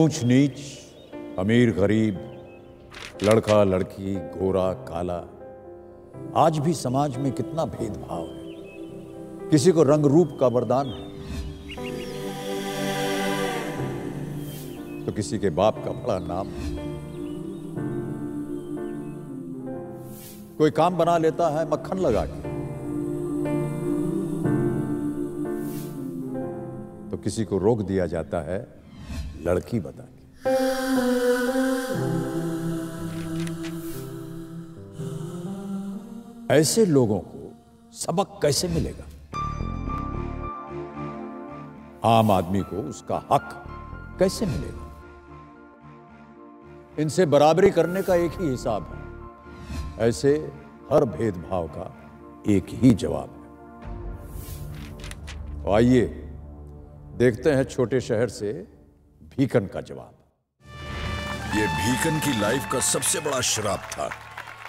ऊंच नीच, अमीर गरीब, लड़का लड़की, गोरा काला, आज भी समाज में कितना भेदभाव है। किसी को रंग रूप का वरदान है तो किसी के बाप का बड़ा नाम है। कोई काम बना लेता है मक्खन लगा के, तो किसी को रोक दिया जाता है लड़की बता के। ऐसे लोगों को सबक कैसे मिलेगा? आम आदमी को उसका हक कैसे मिलेगा? इनसे बराबरी करने का एक ही हिसाब है, ऐसे हर भेदभाव का एक ही जवाब है। तो आइए देखते हैं छोटे शहर से भीकन का जवाब। ये भीकन की लाइफ का सबसे बड़ा श्राप था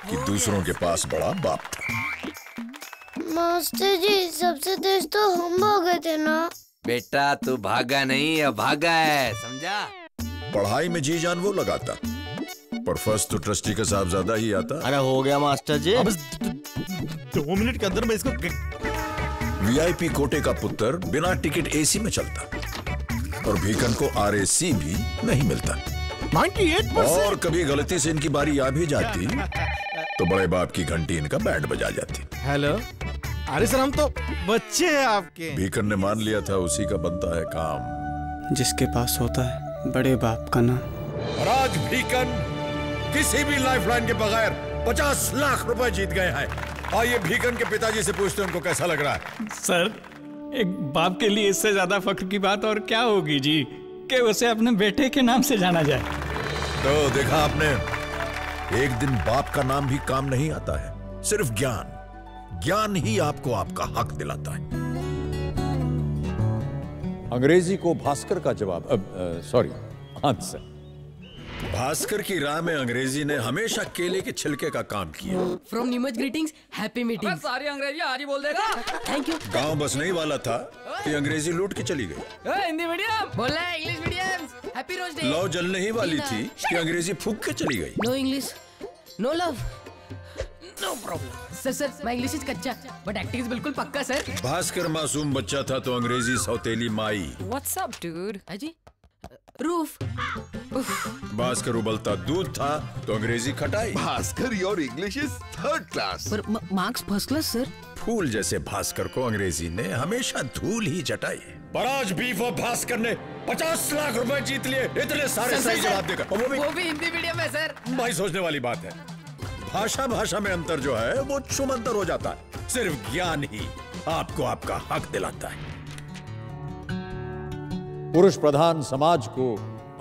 कि दूसरों के पास बड़ा बाप था। मास्टर जी, सबसे तेज तो हम भागे थे ना। बेटा तू भागा नहीं, अब भागा है, समझा? पढ़ाई में जी जान वो लगाता, पर फर्स्ट तो ट्रस्टी का साहबजादा ही आता। अरे हो गया मास्टर जी, अब 2 मिनट के अंदर मैं इसको। वीआईपी कोटे का पुत्र बिना टिकट एसी में चलता और भीकन को आरएसी भी नहीं मिलता। 98%। और कभी गलती से इनकी बारी आ भी जाती तो बड़े बाप की घंटी इनका बैंड बजा जाती। हेलो, अरे सर हम तो बच्चे हैं आपके। भीकन ने मान लिया था उसी का बनता है काम। जिसके पास होता है बड़े बाप का नाम। और आज भीकन किसी भी लाइफलाइन के बगैर 50 लाख रुपए जीत गए हैं। आइए भीकन के पिताजी से पूछते हैं उनको कैसा लग रहा है। सर, एक बाप के लिए इससे ज्यादा फख्र की बात और क्या होगी जी, कि उसे अपने बेटे के नाम से जाना जाए। तो देखा आपने, एक दिन बाप का नाम भी काम नहीं आता है, सिर्फ ज्ञान। ज्ञान ही आपको आपका हक दिलाता है। अंग्रेजी को भास्कर का जवाब, सॉरी, आंसर। भास्कर की राह में अंग्रेजी ने हमेशा केले के छिलके का काम किया। From Neemuch greetings, happy meeting. सारी अंग्रेजी आज ही बोल देगा। Thank you. गांव बसने ही वाला था कि अंग्रेजी लूट के चली गई। हिंदी मीडियम बोल रहा है, English medium. Happy rose day. लौ जलने ही वाली थी कि अंग्रेजी फूंक के चली गई। No English, no love, no problem. Sir मैं इंग्लिश कच्चा, बट एक्टिंग बिल्कुल पक्का सर। भास्कर मासूम बच्चा था तो अंग्रेजी सौतेली माई। What's up dude? जी रूफ। भास्कर उबलता दूध था तो अंग्रेजी खटाई। Bhaskar your English is third class. पर मार्क्स फर्स्ट क्लास सर। फूल जैसे भास्कर को अंग्रेजी ने हमेशा धूल ही जटाई। पर आज बीफ और भास्कर ने 50 लाख रुपए जीत लिए। इतने सारे सही जवाब देकर, वो भी हिंदी मीडियम में सर। भाई सोचने वाली बात है। भाषा में अंतर जो है वो छुमंतर हो जाता है। सिर्फ ज्ञान ही आपको आपका हक दिलाता है। पुरुष प्रधान समाज को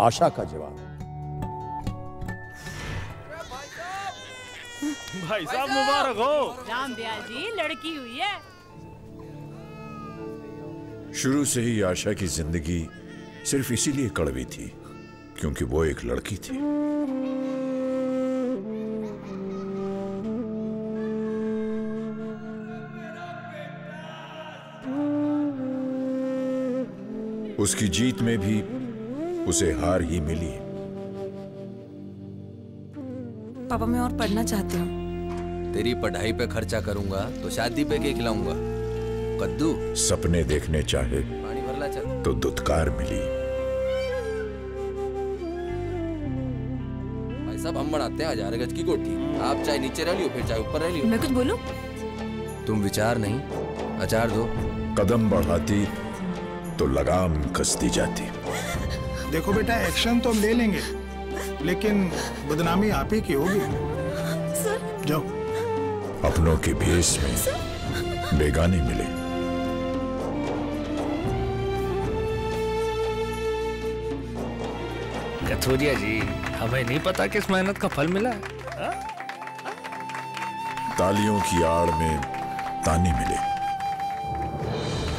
आशा का जवाब। भाई साहब मुबारक हो। राम दयाल जी, लड़की हुई है। शुरू से ही आशा की जिंदगी सिर्फ इसीलिए कड़वी थी क्योंकि वो एक लड़की थी। उसकी जीत में भी उसे हार ही मिली। पापा मैं और पढ़ना चाहती हूँ। तेरी पढ़ाई पे खर्चा करूंगा तो शादी पे के खिलाऊंगा। कद्दू। सपने देखने चाहे पानी भरला चल तो दुत्कार मिली। भाई साहब हम बनाते हैं 1000 गज की कोठी। आप चाहे नीचे रह लियो फिर चाहे ऊपर रह लियो। मैं कुछ बोलूं? तुम विचार नहीं अचार दो। कदम बढ़ाती तो लगाम कसती जाती। देखो बेटा, एक्शन तो हम ले लेंगे लेकिन बदनामी आप ही की होगी। जाओ। अपनों के भेष में बेगाने मिले। कथोरिया जी, हमें नहीं पता किस मेहनत का फल मिला है। तालियों की आड़ में ताने मिले।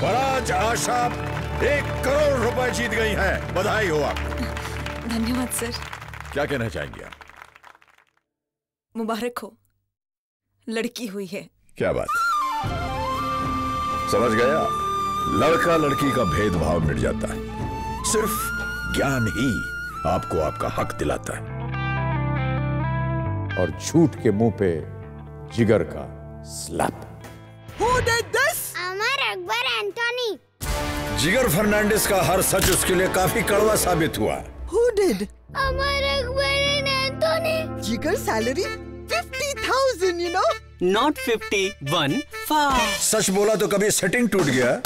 पर आज आशा 1 करोड़ रुपए जीत गई है। बधाई हो आपको। धन्यवाद सर। क्या कहना चाहेंगे आप? मुबारक हो, लड़की हुई है। क्या बात, समझ गया? लड़का लड़की का भेदभाव मिट जाता है। सिर्फ ज्ञान ही आपको आपका हक दिलाता है। और झूठ के मुंह पे जिगर का slab. Who did this? Amar Akbar Antony. जिगर फर्नांडिस का हर सच उसके लिए काफी कड़वा साबित हुआ। Who did? अमर अकबर एंटोनी। जिगर सैलरी 50,000, you know? Not 51, 5। सच बोला तो कभी सेटिंग टूट गया?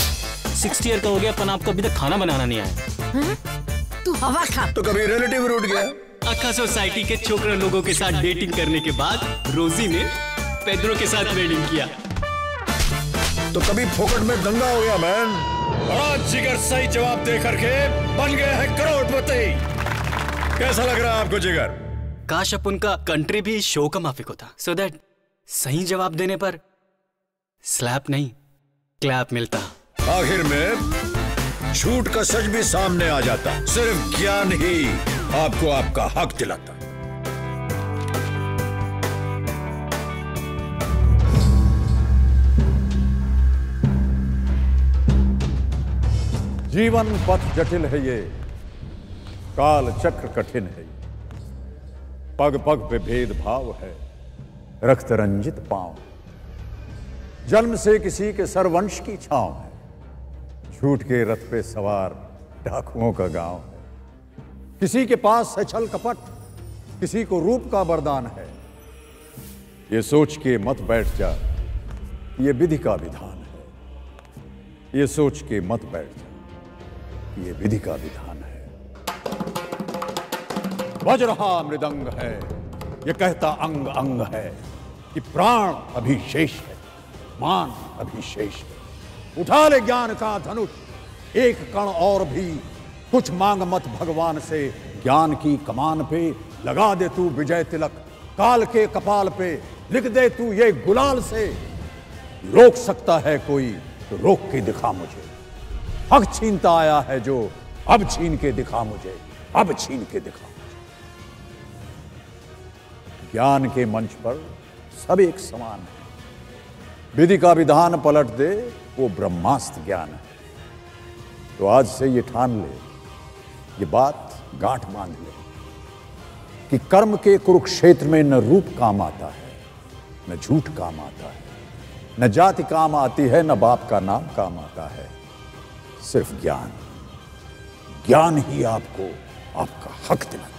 60 ईयर का हो गया पर आपको अभी तक खाना बनाना नहीं आया। तू हवा खा। तो कभी रिलेटिव रूठ गया? अक्का सोसाइटी के छोकरा लोगों के साथ डेटिंग करने के बाद रोजी ने पेड्रो के साथ वेडिंग किया। तो कभी फोकट में दंगा हो गया मैन। और आज जिगर सही जवाब दे करके बन गए हैं करोड़पति। कैसा लग रहा है आपको जिगर? काश अपन का कंट्री भी शो का माफिक होता, सो दैट सही जवाब देने पर स्लैप नहीं क्लैप मिलता। आखिर में झूठ का सच भी सामने आ जाता। सिर्फ ज्ञान ही आपको आपका हक दिलाता। जीवन पथ जटिल है ये, काल चक्र कठिन है ये। पग पग पे भेदभाव है, रक्त रंजित पांव। जन्म से किसी के सरवंश की छांव है, झूठ के रथ पे सवार डाकुओं का गांव है। किसी के पास है छल कपट, किसी को रूप का वरदान है। ये सोच के मत बैठ जा, ये विधि का विधान है। ये सोच के मत बैठ जा, ये विधि का विधान है। बज रहा मृदंग है, ये कहता अंग अंग है कि प्राण अभी शेष है, मान अभी शेष है। उठा ले ज्ञान का धनुष, एक कण और भी कुछ मांग मत भगवान से। ज्ञान की कमान पे लगा दे तू विजय तिलक, काल के कपाल पे लिख दे तू ये गुलाल से। रोक सकता है कोई तो रोक के दिखा मुझे, हक छीनता आया है जो अब छीन के दिखा मुझे, अब छीन के दिखा मुझे। ज्ञान के मंच पर सब एक समान है, विधि का विधान पलट दे वो ब्रह्मास्त्र ज्ञान है। तो आज से ये ठान ले, ये बात गांठ बांध ले कि कर्म के कुरुक्षेत्र में न रूप काम आता है, न झूठ काम आता है, न जाति काम आती है, न बाप का नाम काम आता है। सिर्फ ज्ञान, ज्ञान ही आपको आपका हक दिलाता है।